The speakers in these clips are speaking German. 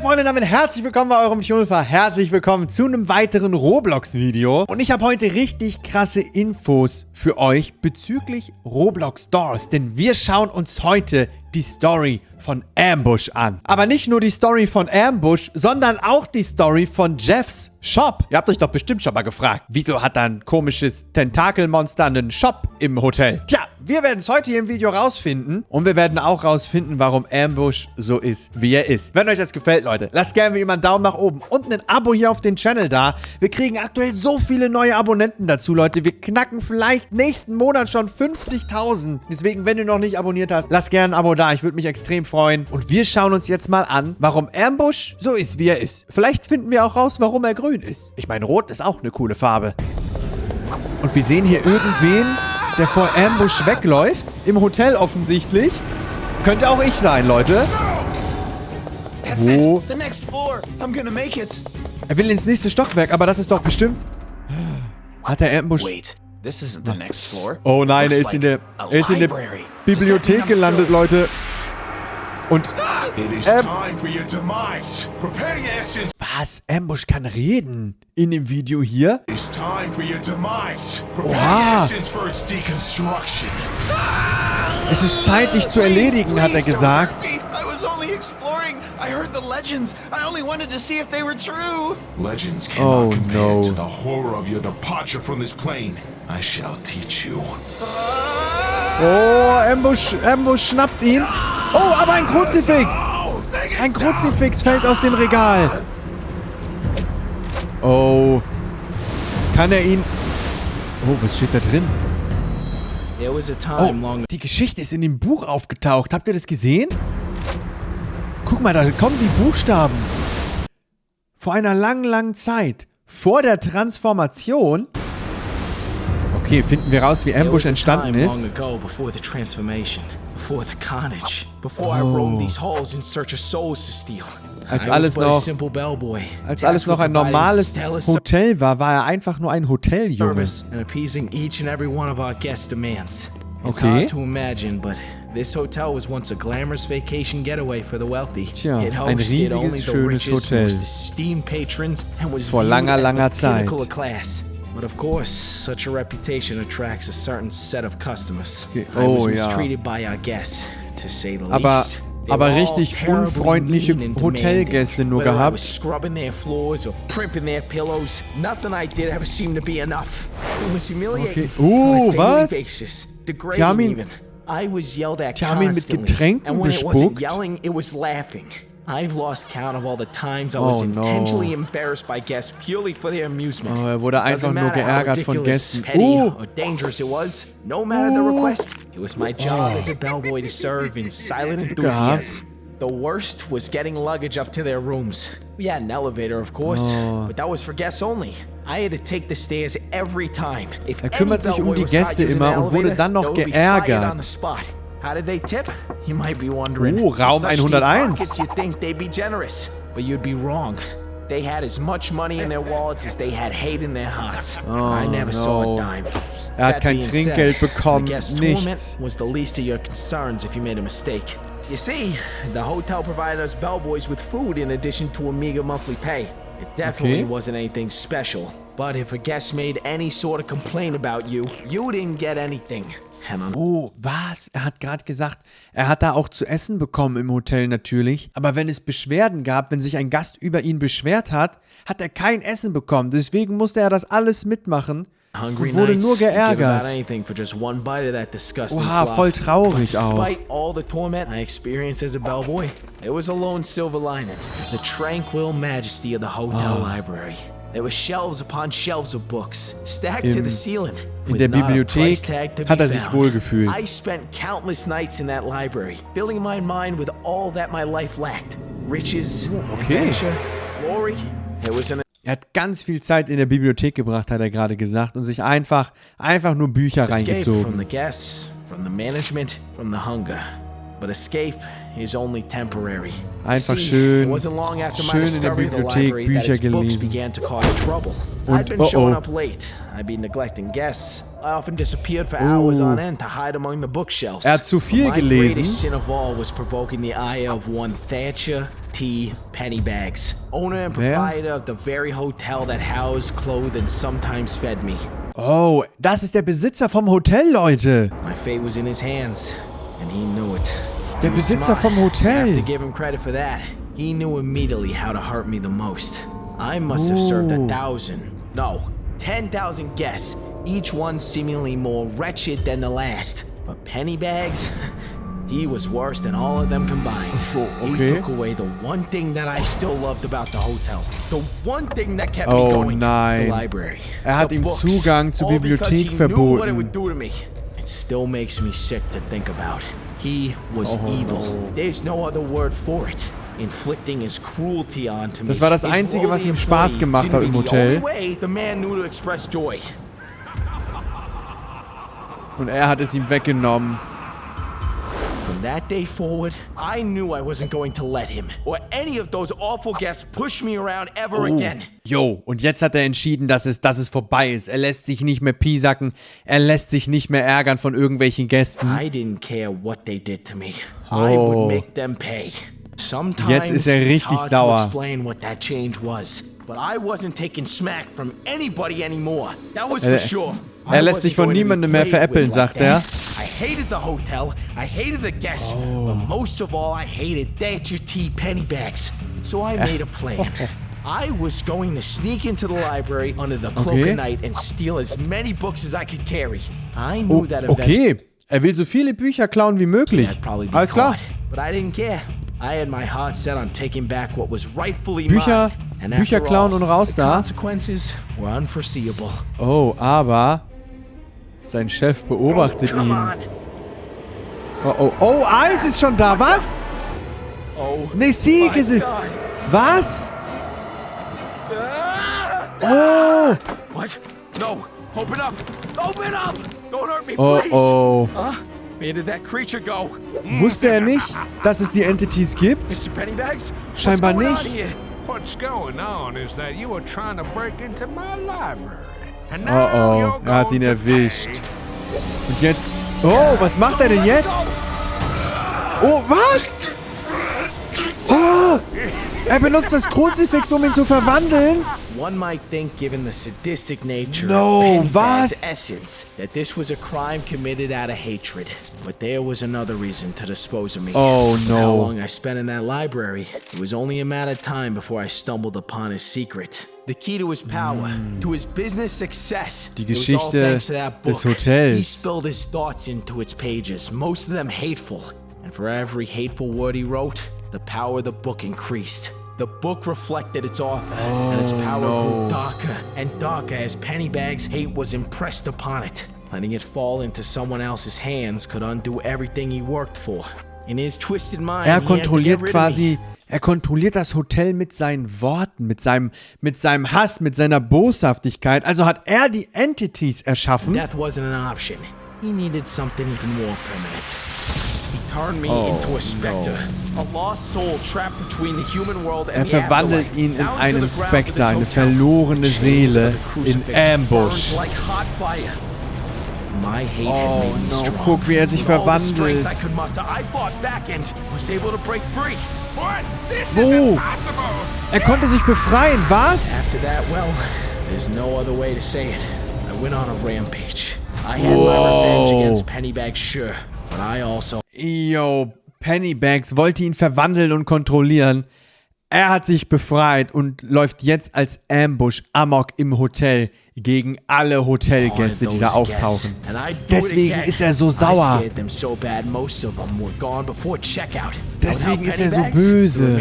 Freunde, damit herzlich willkommen bei eurem Tjulfar. Herzlich willkommen zu einem weiteren Roblox-Video. Und ich habe heute richtig krasse Infos für euch bezüglich Roblox Doors. Denn wir schauen uns heute die Story von Ambush an. Aber nicht nur die Story von Ambush, sondern auch die Story von Jeffs Shop. Ihr habt euch doch bestimmt schon mal gefragt, wieso hat da ein komisches Tentakelmonster einen Shop im Hotel? Tja, wir werden es heute hier im Video rausfinden. Und wir werden auch rausfinden, warum Ambush so ist, wie er ist. Wenn euch das gefällt, Leute, lasst gerne wie immer einen Daumen nach oben und ein Abo hier auf den Channel da. Wir kriegen aktuell so viele neue Abonnenten dazu, Leute. Wir knacken vielleicht nächsten Monat schon 50.000. Deswegen, wenn du noch nicht abonniert hast, lasst gerne ein Abo da. Ich würde mich extrem freuen. Und wir schauen uns jetzt mal an, warum Ambush so ist, wie er ist. Vielleicht finden wir auch raus, warum er grün ist. Ich meine, rot ist auch eine coole Farbe. Und wir sehen hier irgendwen, der vor Ambush wegläuft. Im Hotel offensichtlich. Könnte auch ich sein, Leute. Wo? Er will ins nächste Stockwerk, aber das ist doch bestimmt... Hat der Ambush... Oh nein, er ist in der Bibliothek gelandet, Leute. Und... Was? Ambush kann reden in dem Video hier? Oha! Es ist Zeit, dich zu erledigen, hat er gesagt. Oh no. Oh, Ambush schnappt ihn. Oh, aber ein Kruzifix. Ein Kruzifix fällt aus dem Regal. Oh. Kann er ihn... Oh, was steht da drin? Oh, die Geschichte ist in dem Buch aufgetaucht. Habt ihr das gesehen? Guck mal, da kommen die Buchstaben. Vor einer langen, langen Zeit. Vor der Transformation. Okay, finden wir raus, wie Ambush entstanden ist. Als alles noch ein normales Hotel war, war er einfach nur ein Hoteljunge. Okay. Tja, ein riesiges, schönes Hotel. Vor langer, langer Zeit. But of course, such a reputation attracts a certain set of customers. Okay. I was mistreated by our guests, to say the least. Aber richtig unfreundliche Hotelgäste nur gehabt. Scrubbing their floors or primping their pillows, nothing I did ever seemed to be enough. It was humiliating on a daily basis, degrading even. I was yelled at constantly, and when it wasn't yelling, it was laughing. I've lost count of all the times I was intentionally embarrassed by guests purely for their amusement. Oh, er wurde einfach nur geärgert von Gästen. Or dangerous it was, no matter the request, it was my job as a bellboy to serve in silent enthusiasm. The worst was getting luggage up to their rooms. We had an elevator, of course, but that was for guests only. I had to take the stairs every time. If kümmert sich um die Gäste immer und wurde dann noch geärgert. How did they tip? You might be wondering. Oh, Raum 101. You'd think they'd be generous, but you'd be wrong. They had as much money in their wallets as they had hate in their hearts. I never saw a dime. Hat kein Trinkgeld bekommen, nichts. Was the least of your concerns if you made a mistake. You see, the hotel provided us bellboys with food in addition to a meager monthly pay. It definitely wasn't anything special. But if a guest made any sort of complaint about you, you didn't get anything. Oh, was? Er hat gerade gesagt, er hat da auch zu essen bekommen im Hotel natürlich. Aber wenn es Beschwerden gab, wenn sich ein Gast über ihn beschwert hat, hat er kein Essen bekommen. Deswegen musste er das alles mitmachen und wurde nur geärgert. Oha, voll traurig auch. There were shelves upon shelves of books, stacked to the ceiling. In der Bibliothek hat er sich wohlgefühlt. I spent countless nights in that library, filling my mind with all that my life lacked. Riches, adventure, glory. Er hat ganz viel Zeit in der Bibliothek gebracht, hat er gerade gesagt, und sich einfach nur Bücher reingezogen. From the guests, from the management, from the hunger. But escape is only temporary. Einfach schön in der Bibliothek Bücher gelesen. Und I'd be neglecting guests. I often disappeared for hours on end to hide among the bookshelves. Er hat zu viel gelesen. My greatest sin of all was provoking the ire of one Thatcher, T. Pennybags, owner and proprietor of the very hotel that housed, clothed and sometimes fed me. Oh, das ist der Besitzer vom Hotel, Leute. My fate was in his hands, and he knew it. Der Besitzer vom Hotel. I have to give him credit for that. He knew immediately how to hurt me the most. I must have served 10,000 guests, each one seemingly more wretched than the last. But Pennybags, he was worse than all of them combined. He took away the one thing that I still loved about the hotel. The one thing that kept me going. The library. Hat ihm Zugang zur Bibliothek verboten. It still makes me sick to think about. He was evil. There's no other word for it. Inflicting his cruelty onto me. Das war das Einzige, was ihm Spaß gemacht hat im Hotel. Und er hat es ihm weggenommen. From that day forward, I knew I wasn't going to let him or any of those awful guests push me around ever again. Jo, und jetzt hat er entschieden, dass es vorbei ist. Er lässt sich nicht mehr piesacken. Er lässt sich nicht mehr ärgern von irgendwelchen Gästen. I didn't care what they did to me. I would make them pay. Jetzt ist er richtig sauer. But I wasn't taking smack from anybody anymore. That was for sure. Er lässt sich von niemandem mehr veräppeln, sagt er. I hated the hotel, I hated the guests, but most of all I hated T. Pennybags. So I made a plan. I was going to sneak into the library under the cloak of night and steal as many books as I could carry. I knew that eventually. Er will so viele Bücher klauen wie möglich. Alles klar. But I didn't care. I had my heart set on taking back what was rightfully mine. Bücher klauen und raus da. Oh, aber sein Chef beobachtet ihn. Oh, Eis ist schon da, was? Ne, Sieg ist es. Was? Oh. What? No. Open up. Open up. Don't hurt me, please. Oh. Where did that creature go? Wusste er nicht, dass es die Entities gibt? Mr. Pennybags? Scheinbar nicht. What's going on is that you were trying to break into my library. And er hat ihn erwischt. Und jetzt... Oh, was macht er denn jetzt? Oh, was? Oh, er benutzt das Kruzifix, um ihn zu verwandeln. One might think, given the sadistic nature of Pennybags' essence, that this was a crime committed out of hatred. But there was another reason to dispose of me. Oh no! How long I spent in that library, it was only a matter of time before I stumbled upon his secret. The key to his power, to his business success. Die Geschichte des Hotels. He spilled his thoughts into its pages, most of them hateful. And for every hateful word he wrote, the power of the book increased. The book reflected its author, and its power grew darker and darker as Pennybags' hate was impressed upon it. Letting it fall into someone else's hands could undo everything he worked for. In his twisted mind, er kontrolliert das Hotel mit seinen Worten, mit seinem Hass, mit seiner Boshaftigkeit. Also hat er die Entities erschaffen. Death wasn't an option. He needed something even more permanent. He turned me into a specter, a lost soul trapped between the human world and the verwandelt ihn in einen Spectre, eine verlorene Seele, in Ambush. Oh no, guck, wie er sich verwandelt. Wo? Er konnte sich befreien, was? Yo, Pennybags wollte ihn verwandeln und kontrollieren. Er hat sich befreit und läuft jetzt als Ambush amok im Hotel gegen alle Hotelgäste, die da auftauchen. Deswegen ist er so sauer. Deswegen ist er so böse.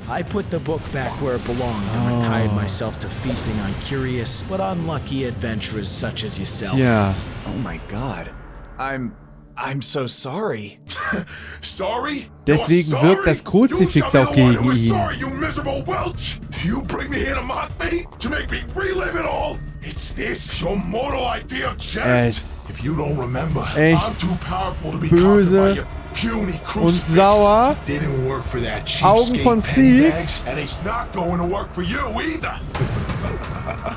I put the book back where it belonged and retired myself to feasting on curious but unlucky adventurers such as yourself. Tja. Oh my God. I'm so sorry. Sorry? Deswegen wirkt das Kruzifix auch gegen ihn. You miserable welch! You bring me here to mock me? To make me relive it all? It's this your mortal idea of justice? If you don't remember, I'm too powerful to be conquered by your puny crucifix. Und sauer. Didn't work for that Augen von Sieg. And it's not going to work for you either.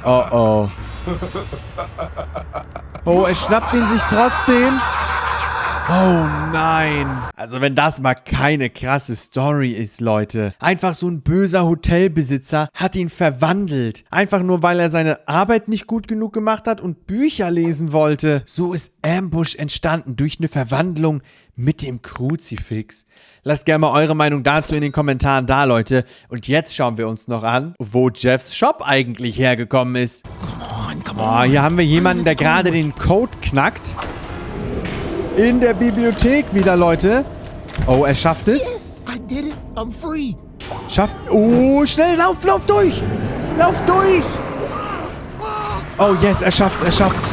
Oh, er schnappt ihn sich trotzdem. Oh nein. Also wenn das mal keine krasse Story ist, Leute. Einfach so ein böser Hotelbesitzer hat ihn verwandelt. Einfach nur, weil er seine Arbeit nicht gut genug gemacht hat und Bücher lesen wollte. So ist Ambush entstanden durch eine Verwandlung mit dem Kruzifix. Lasst gerne mal eure Meinung dazu in den Kommentaren da, Leute. Und jetzt schauen wir uns noch an, wo Jeffs Shop eigentlich hergekommen ist. Oh, hier haben wir jemanden, der gerade den Code knackt. In der Bibliothek wieder, Leute. Oh, er schafft es. Schafft... Oh, schnell, lauf durch. Lauf durch. Oh, yes, er schafft's.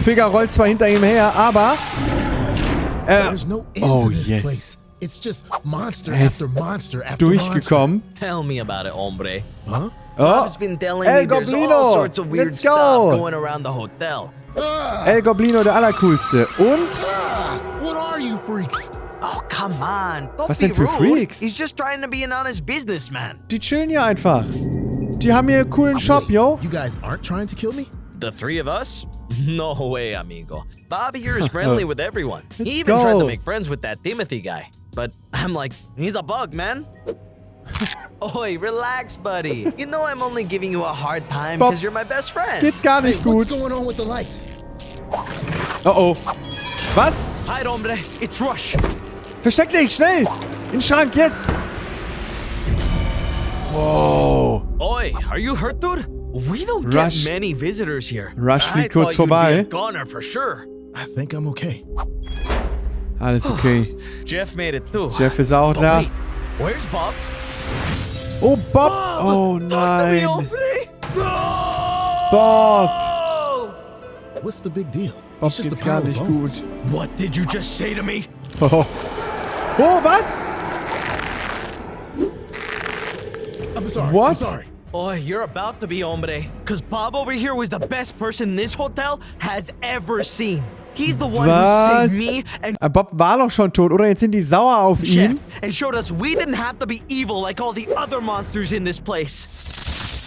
Figger rollt zwar hinter ihm her, aber... oh, yes. Er ist durchgekommen. Tell me about it, hombre. Oh, Bob's been telling me there's all sorts of weird stuff going around the hotel. El Goblino, der Allercoolste. Und? What are you freaks? Oh, come on. Don't Was be denn für rude. Freaks? He's just trying to be an honest businessman. Die chillen hier einfach. Die haben hier einen coolen Shop, yo. You guys aren't trying to kill me? The three of us? No way, amigo. Bobby here is friendly with everyone. He even go. tried to make friends with that Timothy guy. But I'm like, he's a bug, man. Oi, relax, buddy. You know I'm only giving you a hard time because you're my best friend. Geht's gar nicht gut. What's going on with the lights? Oh, oh. Was? Hide, hombre. It's Rush. Versteck dich, schnell. In den Schrank, yes. Wow. Oi, are you hurt, dude? We don't Rush. get many visitors here. Rush I fliegt kurz thought you'd vorbei. be a goner for sure. I think I'm okay. Alles okay. Jeff made it too. Jeff ist auch Oh, da. wait, where's Bob? Oh, Bob. Oh, nein. Bob. What's the big deal? Bob It's just geht's a gar pile of nicht bones. gut. What did you just say to me? Oh, oh was? I'm sorry. What? I'm sorry. Oh, you're about to be, hombre. Because Bob over here was the best person this hotel has ever seen. He's the one who Was? saved me and Bob war doch schon tot, oder? Jetzt sind die sauer auf Jeff ihn. and showed us we didn't have to be evil like all the other monsters in this place.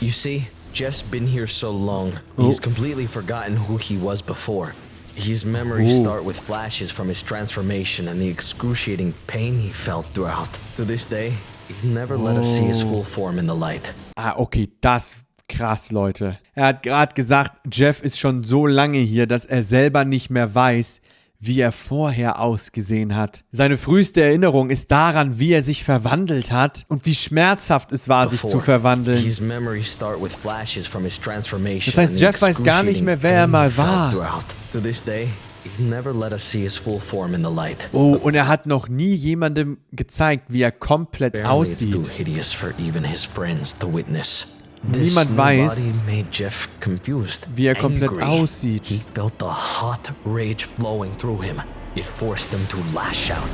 You see, Jeff's been here so long, he's completely forgotten who he was before. His memories start with flashes from his transformation and the excruciating pain he felt throughout. To this day, he's never let us see his full form in the light. Ah, okay, das krass, Leute. Er hat gerade gesagt, Jeff ist schon so lange hier, dass er selber nicht mehr weiß, wie er vorher ausgesehen hat. Seine früheste Erinnerung ist daran, wie er sich verwandelt hat und wie schmerzhaft es war, sich zu verwandeln. His memories start with flashes from his transformation. Das heißt, Jeff weiß gar nicht mehr, wer er mal war. To this day, he's never let us see his full form in the light. Oh, und er hat noch nie jemandem gezeigt, wie er komplett Apparently it's too aussieht. hideous for even his friends to witness. Niemand weiß, made Jeff confused, wie er komplett angry. aussieht. He felt the hot rage flowing through him. It forced him to lash out.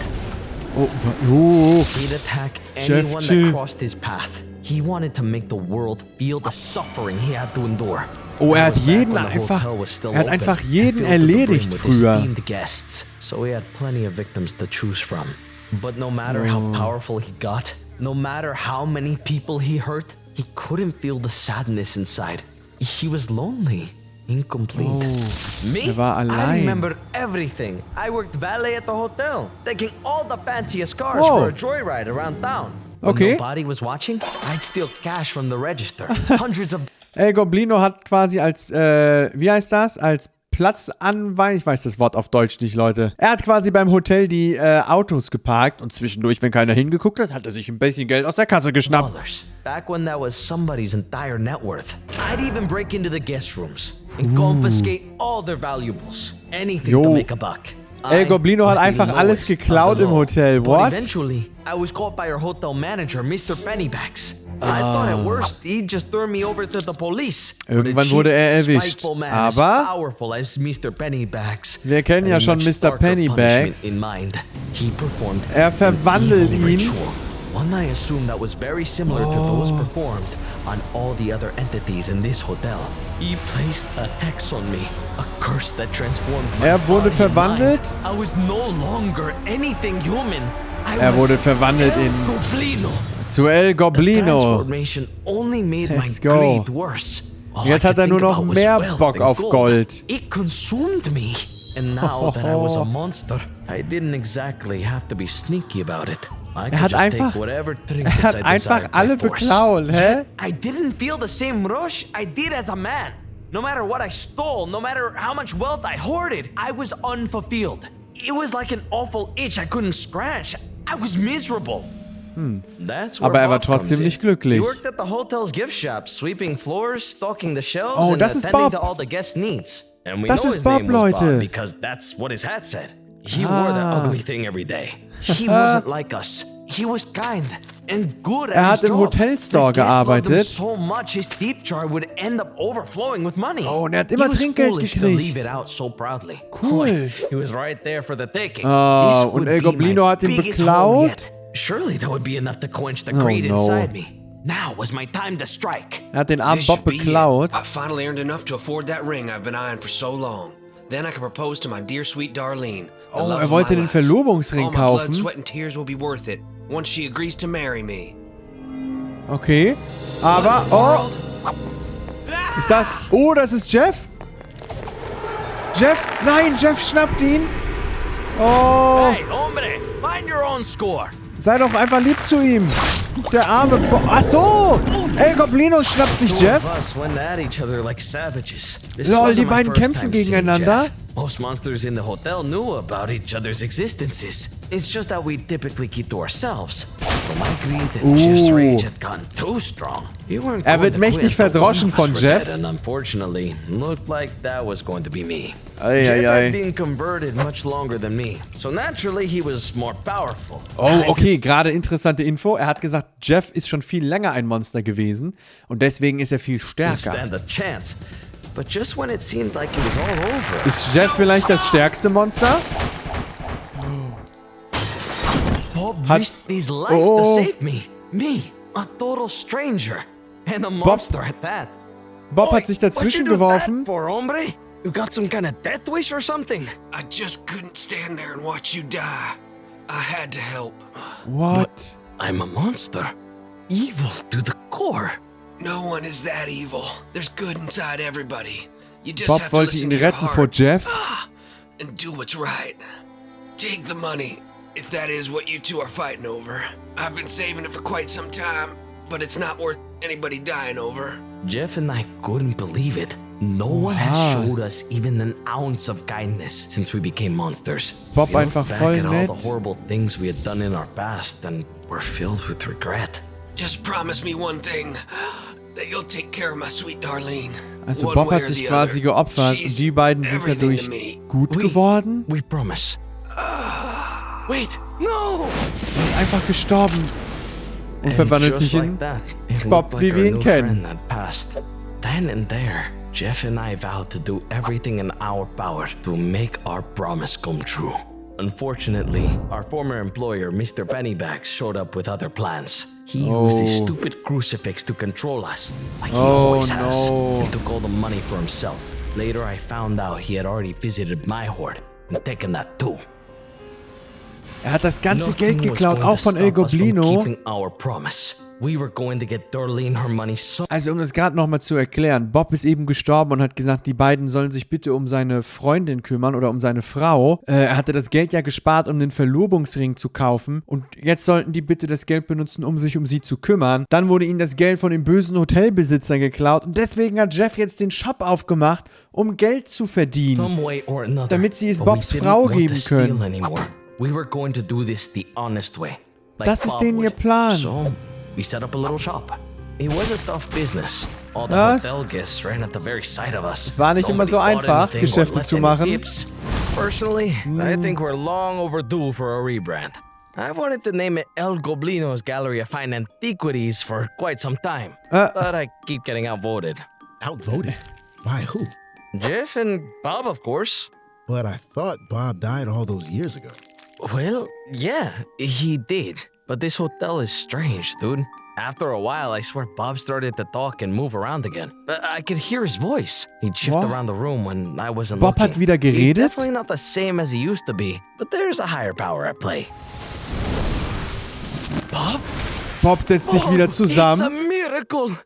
Oh, oh. He'd attack Jeff, anyone chill. that crossed his path. He wanted to make the world feel the suffering he had to endure. Oh, er hat That was jeden back when the einfach, hotel was still er hat open einfach and jeden filled to the brim erledigt with früher. esteemed guests. So he had plenty of victims to choose from. But no matter how powerful he got, no matter how many people he hurt, he couldn't feel the sadness inside. He was lonely, incomplete. Me? Er war I allein. remember everything. I worked valet at the hotel, taking all the fanciest cars Whoa. for a joyride around town. When Okay. nobody was watching, I'd steal cash from the register. Hundreds of El Goblino hat quasi als, wie heißt das? Als Platzanweisung, ich weiß das Wort auf Deutsch nicht, Leute. Er hat quasi beim Hotel die Autos geparkt und zwischendurch, wenn keiner hingeguckt hat, hat er sich ein bisschen Geld aus der Kasse geschnappt. dollars. Back when that was somebody's entire net worth. I'd even break into the guest rooms and confiscate all their valuables. Anything Jo. to make a buck. El Goblino I hat was the einfach alles lowest of geklaut the im low. Hotel. But What? eventually, I was caught by our hotel manager, Mr. Pennybags. I thought at worst he'd just throw me over to the police. But a Irgendwann wurde er cheap, erwischt. spiteful man as Aber powerful as Mr. Pennybags. wir kennen ja had a schon much Mr. starker Pennybags. punishment in mind. He performed Er verwandelt evil ihn. ritual. One I assume that was very similar to those performed on all the other entities in this hotel. He placed a hex on me, a curse that transformed my Er wurde body and verwandelt? mind. I was no longer anything human. I Er was wurde verwandelt El in Goblino. zu El The Goblino. transformation only made my Let's go. greed worse. All Jetzt I hat er could nur think noch about was mehr wealth Bock and auf Gold. It consumed me. And now that I was a monster, I didn't exactly have to be sneaky about it. Er hat einfach alle beklaut, hä? I didn't feel the same rush I did as a man. No matter what I stole, no matter how much wealth I hoarded, I was unfulfilled. It was like an awful itch I couldn't scratch. I was miserable. Aber er war trotzdem nicht glücklich. He worked at the hotel's gift shop, sweeping floors, stocking the shelves, oh, and attending to all the guests' needs. And we know his name was Bob because that's what his hat said. He wore that ugly thing every day. He wasn't like us. He was kind and good at his job. Im Hotelstore gearbeitet. So much his tip jar would end up overflowing with money. Oh, und er hat immer Trinkgeld gekriegt. Cool. He was right there for the taking. Und El Goblino hat ihn beklaut. Surely that would be enough to quench the greed inside me. Now was my time to strike. Er hat den armen Bob beklaut. I finally earned enough to afford that ring I've been eyeing for so long. Then I can propose to my dear sweet Darlene. Oh, er wollte den Verlobungsring kaufen. All my blood, sweat and tears will be worth it once she agrees to marry me. Okay, aber oh, ist das? Oh, das ist Jeff. Jeff, nein, Jeff schnappt ihn. Oh. Hey, hombre, find your own score. Sei doch einfach lieb zu ihm. Der arme Bob. Ach so! El Goblino schnappt sich Jeff. Lol, die beiden kämpfen gegeneinander. Most monsters in the hotel knew about each other's existences. It's just that we typically keep to ourselves. But my greed and Jeff's rage had gone too strong. Er wird mächtig verdroschen von Jeff. And unfortunately, looked like that was going to be me. Jeff had been converted much longer than me, so naturally he was more powerful. Oh, okay, gerade interessante Info. Er hat gesagt, Jeff ist schon viel länger ein Monster gewesen und deswegen ist er viel stärker. But just when it seemed like it was all over. Ist Jeff vielleicht das stärkste Monster? Bob risked his life to save me. Me, a total stranger. And a monster at that. Bob hat sich dazwischen geworfen. You got some kind of death wish or something? I just couldn't stand there and watch you die. I had to help. What? But I'm a monster. Evil to the core. No one is that evil. There's good inside everybody. You just Bob have to wollte listen ihn to your retten vor heart. Jeff. And do what's right. Take the money, if that is what you two are fighting over. I've been saving it for quite some time, but it's not worth anybody dying over. Jeff and I couldn't believe it. No one has showed us even an ounce of kindness since we became monsters. Bob einfach voll nett. All the horrible things we had done in our past and were filled with regret. Just promise me one thing, that you'll take care of my sweet Darlene. Also Bob hat sich quasi geopfert und die beiden sind dadurch gut geworden. We promise. Wait, no! Er ist einfach gestorben und verwandelt sich in Bob, wie wir ihn kennen. Then and there, Jeff and I vowed to do everything in our power to make our promise come true. Unfortunately, our former employer, Mr. Pennybags, showed up with other plans. He used his stupid crucifix to control us, like he always has, and took all the money for himself. Later, I found out he had already visited my hoard and taken that too. Er hat das ganze Geld geklaut, auch von El Goblino. Also um das gerade nochmal zu erklären, Bob ist eben gestorben und hat gesagt, die beiden sollen sich bitte um seine Freundin kümmern oder um seine Frau. Er hatte das Geld ja gespart, um den Verlobungsring zu kaufen und jetzt sollten die bitte das Geld benutzen, um sich um sie zu kümmern. Dann wurde ihnen das Geld von dem bösen Hotelbesitzer geklaut und deswegen hat Jeff jetzt den Shop aufgemacht, um Geld zu verdienen, damit sie es Bobs Frau geben können. We were going to do this the honest way. Like das ist denen ihr Plan. So, we set up a little shop. It was a tough business. All the hotel guests ran at the very sight of us. Es war nicht immer so einfach, Geschäfte zu machen. Personally, I think we're long overdue for a rebrand. I've wanted to name it El Goblino's Gallery of Fine Antiquities for quite some time. But I keep getting outvoted. Outvoted? By who? Jeff and Bob, of course. But I thought Bob died all those years ago. Well, yeah, he did. But this hotel is strange, dude. After a while, I swear Bob started to talk and move around again. I could hear his voice. He'd shift around the room when I wasn't Bob looking. Hat wieder geredet? He's definitely not the same as he used to be, but there's a higher power at play. Bob setzt sich wieder zusammen. It's a miracle.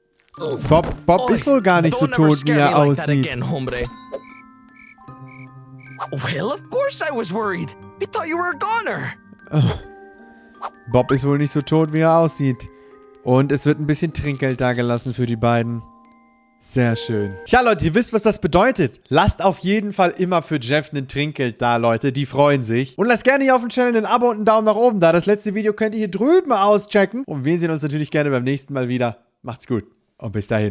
Bob ist wohl gar nicht so tot, wie er aussieht. Well, of course I was worried. We thought you were a goner. Bob ist wohl nicht so tot, wie er aussieht. Und es wird ein bisschen Trinkgeld dagelassen für die beiden. Sehr schön. Tja, Leute, ihr wisst, was das bedeutet. Lasst auf jeden Fall immer für Jeff ein Trinkgeld da, Leute. Die freuen sich. Und lasst gerne hier auf dem Channel ein Abo und einen Daumen nach oben da. Das letzte Video könnt ihr hier drüben auschecken. Und wir sehen uns natürlich gerne beim nächsten Mal wieder. Macht's gut und bis dahin.